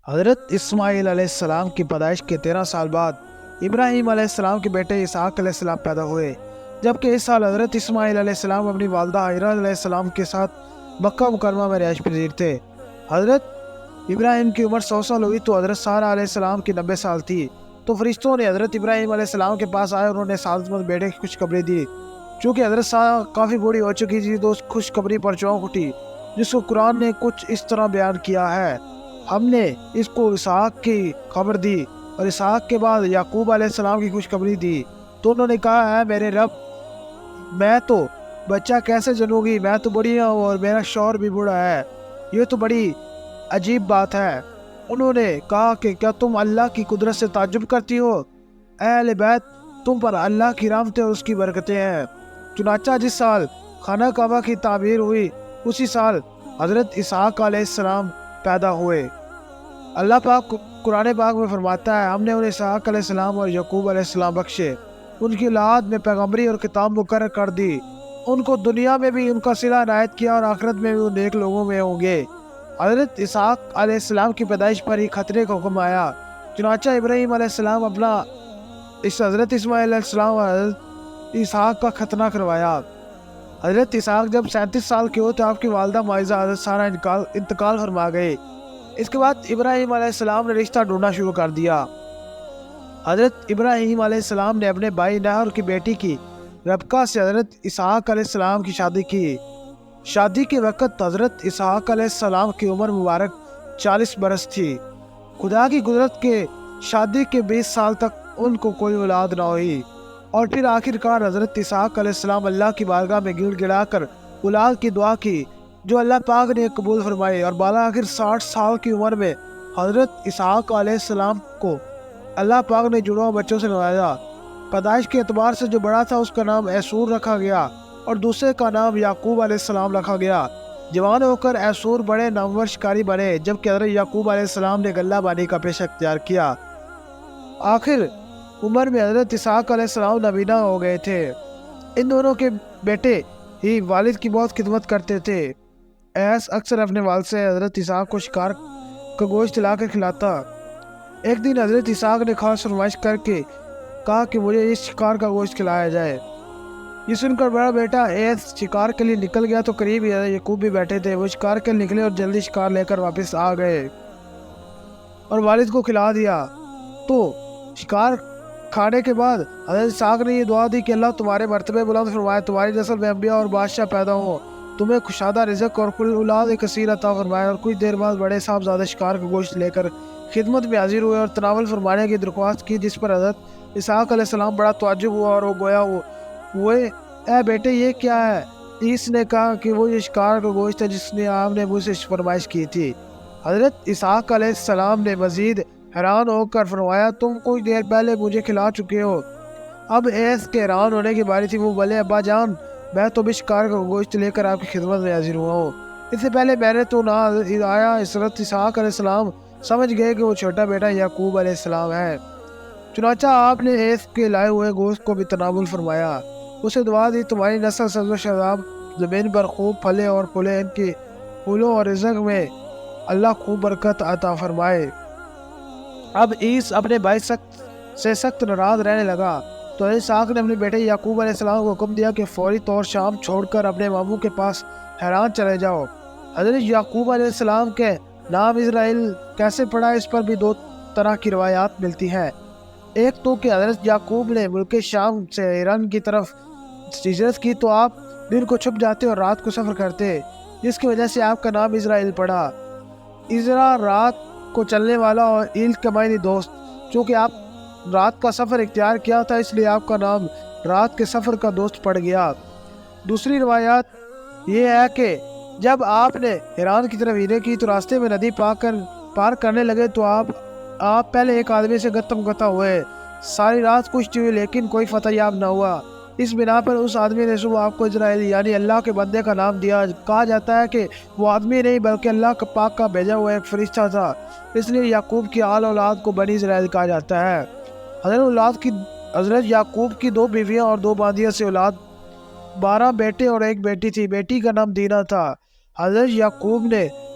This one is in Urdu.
حضرت اسماعیل علیہ السلام کی پیدائش کے 13 سال بعد ابراہیم علیہ السلام کے بیٹے اسحاق علیہ السلام پیدا ہوئے، جبکہ اس سال حضرت اسماعیل علیہ السلام اپنی والدہ ہاجرہ علیہ السلام کے ساتھ مکہ مکرمہ میں رہائش پذیر تھے۔ حضرت ابراہیم کی عمر 100 سال ہوئی تو حضرت سارہ علیہ السلام کی 90 سال تھی، تو فرشتوں نے حضرت ابراہیم علیہ السلام کے پاس آئے اور انہوں نے سعادت مند بیٹے کی خوشخبری دی۔ چونکہ حضرت سارہ کافی بوڑھی ہو چکی تھی تو اس خوشخبری پر چونک اٹھی، جس کو قرآن نے کچھ اس طرح بیان کیا ہے: ہم نے اس کو اسحاق کی خبر دی اور اسحاق کے بعد یعقوب علیہ السلام کی خوشخبری دی، تو انہوں نے کہا: اے میرے رب، میں تو بچہ کیسے جنوں گی؟ میں تو بڑی ہوں اور میرا شوہر بھی بوڑھا ہے، یہ تو بڑی عجیب بات ہے۔ انہوں نے کہا کہ کیا تم اللہ کی قدرت سے تعجب کرتی ہو؟ اے اہل بیت، تم پر اللہ کی رحمتیں اور اس کی برکتیں ہیں۔ چنانچہ جس سال خانہ کعبہ کی تعمیر ہوئی، اسی سال حضرت اسحاق علیہ السلام پیدا ہوئے۔ اللہ پاک قرآن پاک میں فرماتا ہے: ہم نے انہیں اسحاق علیہ السلام اور یعقوب علیہ السلام بخشے، ان کی اولاد میں پیغمبری اور کتاب مقرر کر دی، ان کو دنیا میں بھی ان کا صلہ عنایت کیا اور آخرت میں بھی وہ نیک لوگوں میں ہوں گے۔ حضرت اسحاق علیہ السلام کی پیدائش پر ہی خطرے کا حکم آیا، چنانچہ ابراہیم علیہ السلام اپنا حضرت اسماعیل علیہ السلام اور حضرت اسحاق کا ختنہ کروایا۔ حضرت اسحاق جب 37 سال کے ہوئے تو آپ کی والدہ معزہ حضرت سارہ انتقال فرما گئے۔ اس کے بعد ابراہیم علیہ السلام نے رشتہ ڈھونڈنا شروع کر دیا۔ حضرت ابراہیم علیہ السلام نے اپنے بھائی ناہور کی بیٹی کی ربکہ سے حضرت اسحاق علیہ السلام کی شادی کی۔ شادی کے وقت حضرت اسحاق علیہ السلام کی عمر مبارک 40 برس تھی۔ خدا کی قدرت کے شادی کے 20 سال تک ان کو کوئی اولاد نہ ہوئی، اور پھر آخر کار حضرت اسحاق علیہ السلام اللہ کی بارگاہ میں گڑ گڑا کر اولاد کی دعا کی، جو اللہ پاک نے قبول فرمائی، اور بالا آخر 60 سال کی عمر میں حضرت اسحاق علیہ السلام کو اللہ پاک نے جڑواں بچوں سے نوازا۔ پیدائش کے اعتبار سے جو بڑا تھا اس کا نام ایسور رکھا گیا اور دوسرے کا نام یعقوب علیہ السلام رکھا گیا۔ جوان ہو کر ایسور بڑے نامور شکاری بنے، جبکہ حضرت یعقوب علیہ السلام نے غلہ بانی کا پیشہ اختیار کیا۔ آخر عمر میں حضرت اسحاق علیہ السلام نابینا ہو گئے تھے۔ ان دونوں کے بیٹے ہی والد کی بہت خدمت کرتے تھے۔ ایس اکثر اپنے والد سے حضرت اسحاق کو شکار کا گوشت لا کر کھلاتا۔ ایک دن حضرت اسحاق نے خاص فرمائش کر کے کہا کہ مجھے اس شکار کا گوشت کھلایا جائے۔ یہ سن کر بڑا بیٹا ایس شکار کے لیے نکل گیا تو قریب ہی حضرت یعقوب بھی بیٹھے تھے۔ وہ شکار کے لیے نکلے اور جلدی شکار لے کر واپس آ گئے اور والد کو کھلا دیا۔ تو شکار کھانے کے بعد حضرت اسحاق نے یہ دعا دی کہ اللہ تمہارے مرتبے بلند فرمائے، تمہاری نسل میں انبیاء اور بادشاہ پیدا ہوں، تمہیں کشادہ رزق اور کل اولاد کثیر عطا فرمائے۔ اور کچھ دیر بعد بڑے صاحبزادے شکار کا گوشت لے کر خدمت میں حاضر ہوئے اور تناول فرمانے کی درخواست کی، جس پر حضرت اسحاق علیہ السلام بڑا تعجب ہوا اور وہ گویا ہوئے: اے بیٹے، یہ کیا ہے؟ اس نے کہا کہ وہ یہ شکار کا گوشت ہے جس نے آپ نے مجھ سے فرمائش کی تھی۔ حضرت اسحاق علیہ السلام نے مزید حیران ہو کر فرمایا: تم کچھ دیر پہلے مجھے کھلا چکے ہو۔ اب ایس کے حیران ہونے کی باری تھی۔ وہ بولے: ابا جان، میں تو بھی شکار کا گوشت لے کر آپ کی خدمت میں حاضر ہوا ہوں، اس سے پہلے میں نے تو نہ آیا۔ حضرت اسحاق علیہ السلام سمجھ گئے کہ وہ چھوٹا بیٹا یعقوب علیہ السلام ہے، چنانچہ آپ نے ایس کے لائے ہوئے گوشت کو بھی تناول فرمایا، اسے دعا دی: تمہاری نسل سبز و شاداب زمین پر خوب پھلے اور پھولے، ان کے پھولوں اور رزق میں اللہ خوب برکت عطا فرمائے۔ اب عیس اپنے بھائی سے سخت ناراض رہنے لگا، تو حضرت اسحاق نے اپنے بیٹے یعقوب علیہ السلام کو حکم دیا کہ فوری طور شام چھوڑ کر اپنے ماموں کے پاس حیران چلے جاؤ۔ حضرت یعقوب علیہ السلام کے نام اسرائیل کیسے پڑا، اس پر بھی دو طرح کی روایات ملتی ہیں۔ ایک تو کہ حضرت یعقوب نے ملک شام سے ایران کی طرف ہجرت کی تو آپ دن کو چھپ جاتے اور رات کو سفر کرتے، جس کی وجہ سے آپ کا نام اسرائیل پڑا۔ اسرا رات کو چلنے والا اور ایل کا معنی دوست، چونکہ آپ رات کا سفر اختیار کیا تھا اس لیے آپ کا نام رات کے سفر کا دوست پڑ گیا۔ دوسری روایات یہ ہے کہ جب آپ نے ایران کی طرف ہجرت کی تو راستے میں ندی پار کرنے لگے تو آپ پہلے ایک آدمی سے گتم گتا ہوئے ساری رات کشتی ہوئی، لیکن کوئی فتح یاب نہ ہوا۔ اس بنا پر اس آدمی نے صبح آپ کو اسرائیل یعنی اللہ کے بندے کا نام دیا۔ کہا جاتا ہے کہ وہ آدمی نہیں بلکہ اللہ کا پاک کا بھیجا ہوا ایک فرشتہ تھا، اس لیے یعقوب کی آل اولاد کو بنی اسرائیل کہا جاتا ہے۔ حضرت یعقوب کی 2 بیویاں اور 2 باندیوں سے اولاد 12 بیٹے اور 1 بیٹی تھی۔ بیٹی کا نام دینا تھا۔ حضرت یعقوب نے